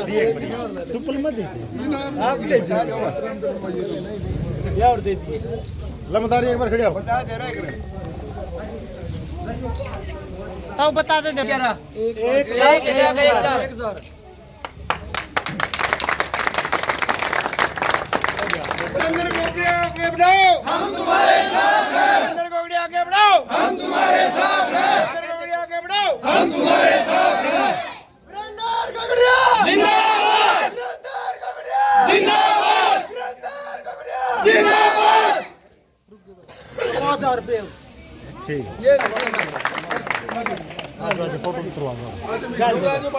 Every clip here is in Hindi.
चुप्पल मत आप ले और दे दिए लमदारी एक बार खड़े हो तो बता दे हम तुम्हारे साथ हैं। आगे बढ़ाओ, हम तुम्हारे साथ हैं। आगे बढ़ाओ, हम तुम्हारे साथ हैं। वीरेंद्र गगड़िया जिंदाबाद, वीरेंद्र गगड़िया जिंदाबाद, वीरेंद्र गगड़िया जिंदाबाद। 5000 रुपये ठीक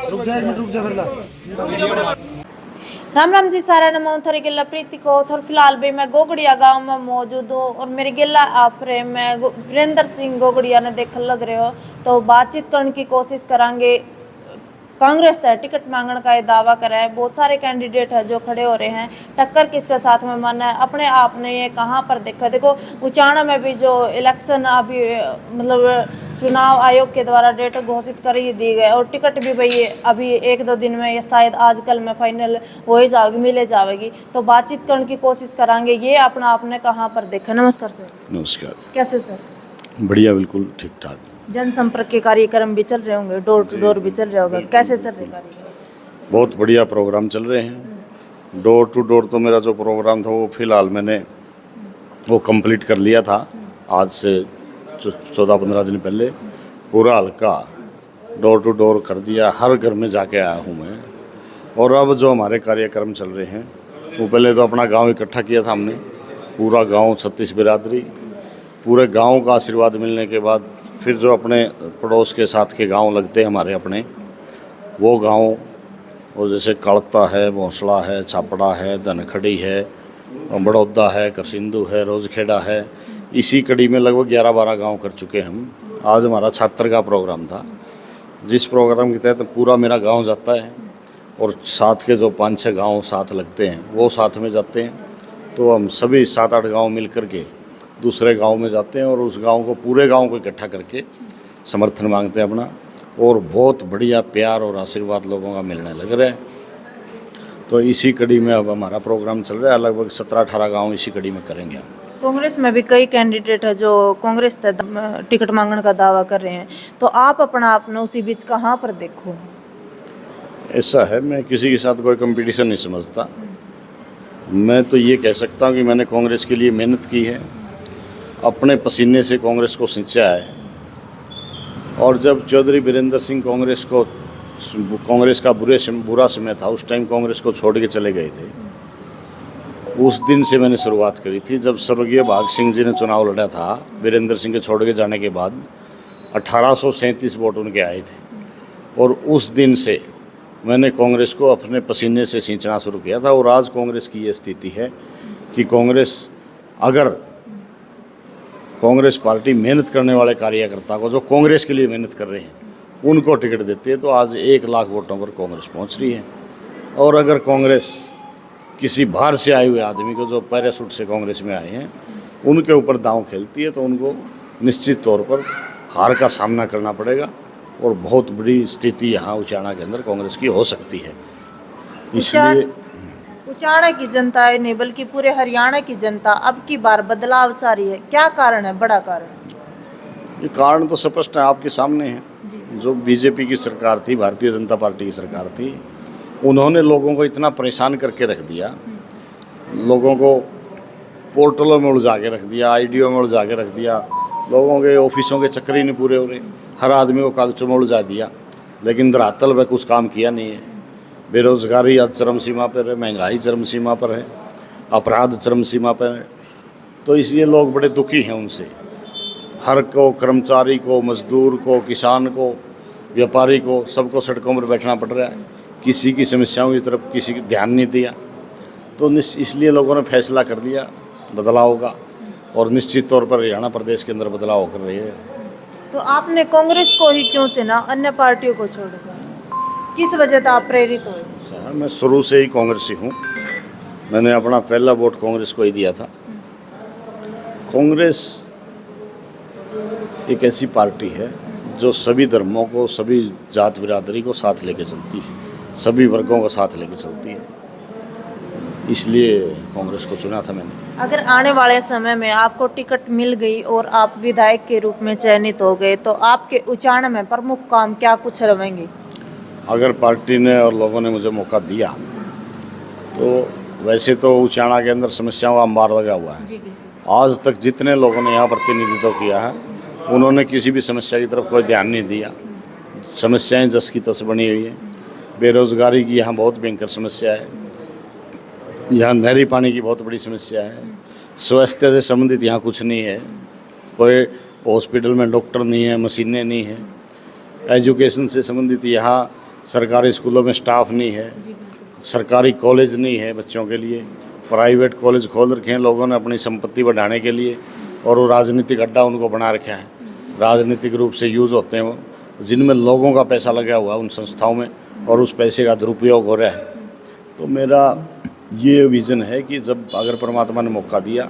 रुक जा राम राम जी सारा नमो थोड़ी गिल्ला प्रीति को थोड़ फिलहाल भी मैं गोगड़िया गांव में मौजूद हूँ और मेरी गिल्ला आप रहे मैं वीरेंद्र सिंह गोगड़िया ने देख लग रहे हो तो बातचीत करने की कोशिश करांगे। कांग्रेस है टिकट मांगने का ये दावा करा है, बहुत सारे कैंडिडेट है जो खड़े हो रहे हैं, टक्कर किसके साथ में मन है अपने आप ने ये कहाँ पर देखा। देखो उचाना में भी जो इलेक्शन अभी मतलब चुनाव आयोग के द्वारा डेट घोषित कर ही दी गई और टिकट भी भाई अभी 1-2 दिन में ये शायद आज कल में फाइनल हो ही जाएगी मिले जाएगी। तो बातचीत करने की कोशिश करांगे ये अपना आपने कहाँ पर देखा। नमस्कार सर। नमस्कार। कैसे सर? बढ़िया बिल्कुल ठीक ठाक। जनसंपर्क के कार्यक्रम भी चल रहे होंगे, डोर टू डोर भी चल रहे होगा, कैसे चल रहे कार्यक्रम? बहुत बढ़िया प्रोग्राम चल रहे हैं। डोर टू डोर तो मेरा जो प्रोग्राम था वो फिलहाल मैंने वो कंप्लीट कर लिया था आज से 14-15 दिन पहले। पूरा हल्का डोर टू डोर कर दिया, हर घर में जाके आया हूँ मैं। और अब जो हमारे कार्यक्रम चल रहे हैं वो पहले तो अपना गांव इकट्ठा किया था हमने, पूरा गांव 36 बिरादरी, पूरे गांव का आशीर्वाद मिलने के बाद फिर जो अपने पड़ोस के साथ के गांव लगते हैं हमारे अपने वो गांव, और जैसे कड़ता है, भोंसला है, छापड़ा है, धनखड़ी है, बड़ौदा है, करसिंधु है, रोजखेड़ा है, इसी कड़ी में लगभग 11-12 गांव कर चुके हैं हम। आज हमारा छात्र का प्रोग्राम था जिस प्रोग्राम के तहत पूरा मेरा गांव जाता है और साथ के जो 5-6 गांव साथ लगते हैं वो साथ में जाते हैं। तो हम सभी 7-8 गांव मिल कर के दूसरे गांव में जाते हैं और उस गांव को पूरे गांव को इकट्ठा करके समर्थन मांगते हैं अपना, और बहुत बढ़िया प्यार और आशीर्वाद लोगों का मिलने लग रहा है। तो इसी कड़ी में अब हमारा प्रोग्राम चल रहा है, लगभग 17-18 गांव इसी कड़ी में करेंगे हम। कांग्रेस में भी कई कैंडिडेट है जो कांग्रेस टिकट मांगने का दावा कर रहे हैं, तो आप अपना आपने उसी बीच कहाँ पर देखो? ऐसा है, मैं किसी के साथ कोई कंपटीशन नहीं समझता। मैं तो ये कह सकता हूँ कि मैंने कांग्रेस के लिए मेहनत की है, अपने पसीने से कांग्रेस को सिंचा है। और जब चौधरी वीरेंद्र सिंह कांग्रेस का बुरा समय था, उस टाइम कांग्रेस को छोड़ के चले गए थे, उस दिन से मैंने शुरुआत करी थी। जब स्वर्गीय भाग सिंह जी ने चुनाव लड़ा था वीरेंद्र सिंह के छोड़ के जाने के बाद 1837 वोट उनके आए थे, और उस दिन से मैंने कांग्रेस को अपने पसीने से सींचना शुरू किया था। और आज कांग्रेस की ये स्थिति है कि अगर कांग्रेस पार्टी मेहनत करने वाले कार्यकर्ता को जो कांग्रेस के लिए मेहनत कर रहे हैं उनको टिकट देती है तो आज 1 लाख वोटों पर कांग्रेस पहुंच रही है। और अगर कांग्रेस किसी बाहर से आए हुए आदमी को जो पैराशूट से कांग्रेस में आए हैं उनके ऊपर दांव खेलती है तो उनको निश्चित तौर पर हार का सामना करना पड़ेगा, और बहुत बड़ी स्थिति यहाँ उचाना के अंदर कांग्रेस की हो सकती है। इसलिए उचाना की जनता है नहीं बल्कि पूरे हरियाणा की जनता अब की बार बदलाव चाह रही है। क्या कारण है, बड़ा कारण? ये कारण तो स्पष्ट है, आपके सामने है। जो बीजेपी की सरकार थी, भारतीय जनता पार्टी की सरकार थी, उन्होंने लोगों को इतना परेशान करके रख दिया, लोगों को पोर्टलों में उलझा के रख दिया, आईडीओ में उलझा के रख दिया, लोगों के ऑफिसों के चक्कर ही नहीं पूरे हो रहे, हर आदमी को कागजों में उलझा दिया, लेकिन धरातल में कुछ काम किया नहीं है। बेरोजगारी आज चरम सीमा पर है, महंगाई चरम सीमा पर है, अपराध चरम सीमा पर है। तो इसलिए लोग बड़े दुखी हैं उनसे। हर को, कर्मचारी को, मजदूर को, किसान को, व्यापारी को, सबको सड़कों पर बैठना पड़ रहा है। किसी की समस्याओं की तरफ किसी की ध्यान नहीं दिया, तो इसलिए लोगों ने फैसला कर लिया बदलाव का, और निश्चित तौर पर हरियाणा प्रदेश के अंदर बदलाव कर रही है। तो आपने कांग्रेस को ही क्यों चुना, अन्य पार्टियों को छोड़कर? किस वजह से आप प्रेरित हुए? मैं शुरू से ही कांग्रेसी हूँ, मैंने अपना पहला वोट कांग्रेस को ही दिया था। कांग्रेस एक ऐसी पार्टी है जो सभी धर्मों को, सभी जात बिरादरी को साथ लेके चलती है, सभी वर्गों का साथ लेके चलती है, इसलिए कांग्रेस को चुना था मैंने। अगर आने वाले समय में आपको टिकट मिल गई और आप विधायक के रूप में चयनित हो गए तो आपके उचाना में प्रमुख काम क्या कुछ रहेंगे? अगर पार्टी ने और लोगों ने मुझे मौका दिया तो वैसे तो उचाना के अंदर समस्याओं का अंबार लगा हुआ है। जी बिल्कुल। आज तक जितने लोगों ने यहाँ प्रतिनिधित्व किया है उन्होंने किसी भी समस्या की तरफ कोई ध्यान नहीं दिया। समस्याएं जस की तस बनी हुई हैं। बेरोजगारी की यहाँ बहुत भयंकर समस्या है, यहाँ नहरी पानी की बहुत बड़ी समस्या है, स्वास्थ्य से संबंधित यहाँ कुछ नहीं है, कोई हॉस्पिटल में डॉक्टर नहीं है, मशीनें नहीं है, एजुकेशन से संबंधित यहाँ सरकारी स्कूलों में स्टाफ नहीं है, सरकारी कॉलेज नहीं है बच्चों के लिए, प्राइवेट कॉलेज खोल रखे हैं लोगों ने अपनी संपत्ति बढ़ाने के लिए और वो राजनीतिक अड्डा उनको बना रखा है, राजनीतिक रूप से यूज़ होते हैं वो, जिनमें लोगों का पैसा लगा हुआ है उन संस्थाओं में और उस पैसे का दुरुपयोग हो रहा है। तो मेरा ये विज़न है कि जब अगर परमात्मा ने मौका दिया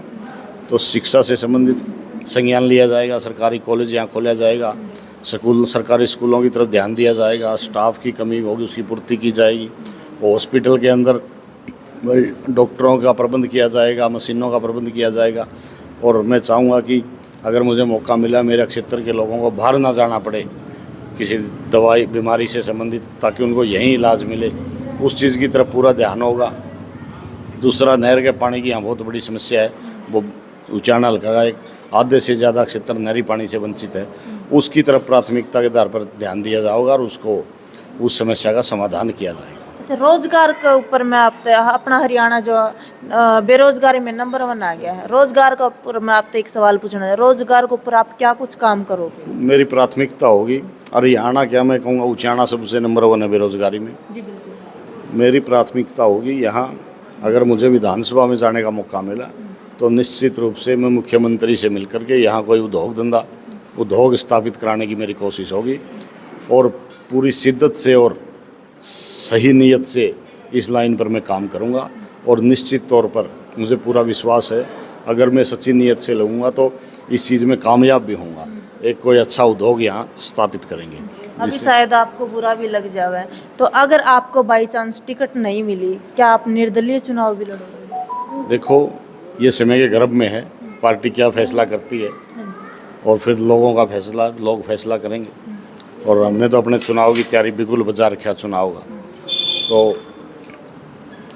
तो शिक्षा से संबंधित संज्ञान लिया जाएगा, सरकारी कॉलेज यहाँ खोला जाएगा, सरकारी स्कूलों की तरफ ध्यान दिया जाएगा, स्टाफ की कमी होगी उसकी पूर्ति की जाएगी, हॉस्पिटल के अंदर डॉक्टरों का प्रबंध किया जाएगा, मशीनों का प्रबंध किया जाएगा। और मैं चाहूँगा कि अगर मुझे मौका मिला मेरे क्षेत्र के लोगों को बाहर ना जाना पड़े किसी दवाई बीमारी से संबंधित, ताकि उनको यहीं इलाज मिले, उस चीज़ की तरफ पूरा ध्यान होगा। दूसरा, नहर के पानी की यहाँ बहुत बड़ी समस्या है, वो उचाना हल्का का एक आधे से ज़्यादा क्षेत्र नहरी पानी से वंचित है, उसकी तरफ प्राथमिकता के आधार पर ध्यान दिया जाएगा और उसको उस समस्या का समाधान किया जाएगा। अच्छा, रोजगार के ऊपर मैं आपसे, अपना हरियाणा जो बेरोजगारी में नंबर 1 आ गया है, रोजगार का ऊपर मैं आपसे एक सवाल पूछना है, रोजगार के ऊपर आप क्या कुछ काम करोगे? मेरी प्राथमिकता होगी, हरियाणा क्या मैं कहूँगा, उचाना सबसे नंबर 1 है बेरोजगारी में। जी बिल्कुल। मेरी प्राथमिकता होगी यहाँ अगर मुझे विधानसभा में जाने का मौका मिला तो निश्चित रूप से मैं मुख्यमंत्री से मिलकर के यहाँ कोई उद्योग स्थापित कराने की मेरी कोशिश होगी और पूरी शिद्दत से और सही नीयत से इस लाइन पर मैं काम करूँगा। और निश्चित तौर पर मुझे पूरा विश्वास है अगर मैं सच्ची नीयत से लगूँगा तो इस चीज़ में कामयाब भी होऊंगा, एक कोई अच्छा उद्योग यहाँ स्थापित करेंगे। अभी शायद आपको बुरा भी लग जावे, तो अगर आपको बाई चांस टिकट नहीं मिली, क्या आप निर्दलीय चुनाव भी लड़ोगे? देखो, ये समय के गर्भ में है, पार्टी क्या फैसला करती है और फिर लोगों का फैसला लोग फैसला करेंगे। और हमने तो अपने चुनाव की तैयारी बिल्कुल बजा रखा चुनाव का, तो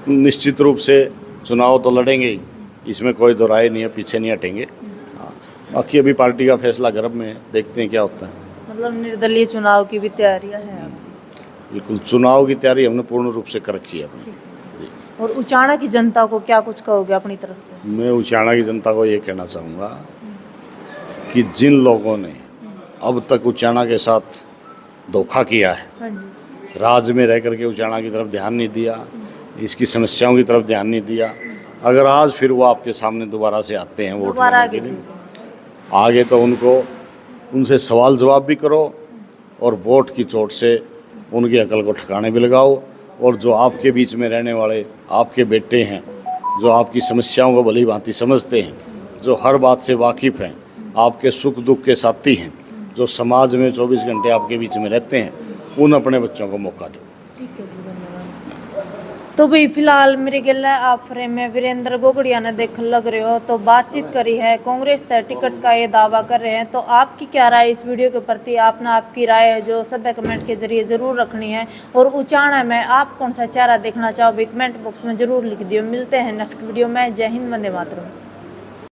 निश्चित रूप से चुनाव तो लड़ेंगे ही, इसमें कोई दो राय नहीं है, पीछे नहीं हटेंगे। बाकी अभी पार्टी का फैसला गर्भ में है, देखते हैं क्या होता है। मतलब निर्दलीय चुनाव की भी तैयारियां हैं अब? बिल्कुल, चुनाव की तैयारी हमने पूर्ण रूप से कर रखी है अपनी। और उचाना की जनता को क्या कुछ कहोगे अपनी तरफ से? मैं उचाना की जनता को ये कहना चाहूँगा कि जिन लोगों ने अब तक उचाना के साथ धोखा किया है, हाँ जी, राज्य में रह करके उचाना की तरफ ध्यान नहीं दिया, इसकी समस्याओं की तरफ ध्यान नहीं दिया, अगर आज फिर वो आपके सामने दोबारा से आते हैं वोट दोबारा लेने के लिए, आगे तो उनसे सवाल जवाब भी करो और वोट की चोट से उनकी अकल को ठिकाने भी लगाओ। और जो आपके बीच में रहने वाले आपके बेटे हैं, जो आपकी समस्याओं को भली भांति समझते हैं, जो हर बात से वाकिफ़ हैं, आपके सुख दुख के साथी हैं, जो समाज में 24 घंटे आपके बीच में रहते हैं, उन अपने बच्चों को मौका दो। ठीक है जी, धन्यवाद। तो भाई फिलहाल मेरे गिला आप फ्रेम में वीरेंद्र गोगड़िया ने देख लग रहे हो तो बातचीत करी है, कांग्रेस तय टिकट का ये दावा कर रहे हैं, तो आपकी क्या राय इस वीडियो के प्रति? आपने आपकी राय जो सभ्य कमेंट के जरिए ज़रूर रखनी है। और उचाना में आप कौन सा चेहरा देखना चाहोगे कमेंट बॉक्स में ज़रूर लिख दियो। मिलते हैं नेक्स्ट वीडियो में। जय हिंद, वंदे मातरम।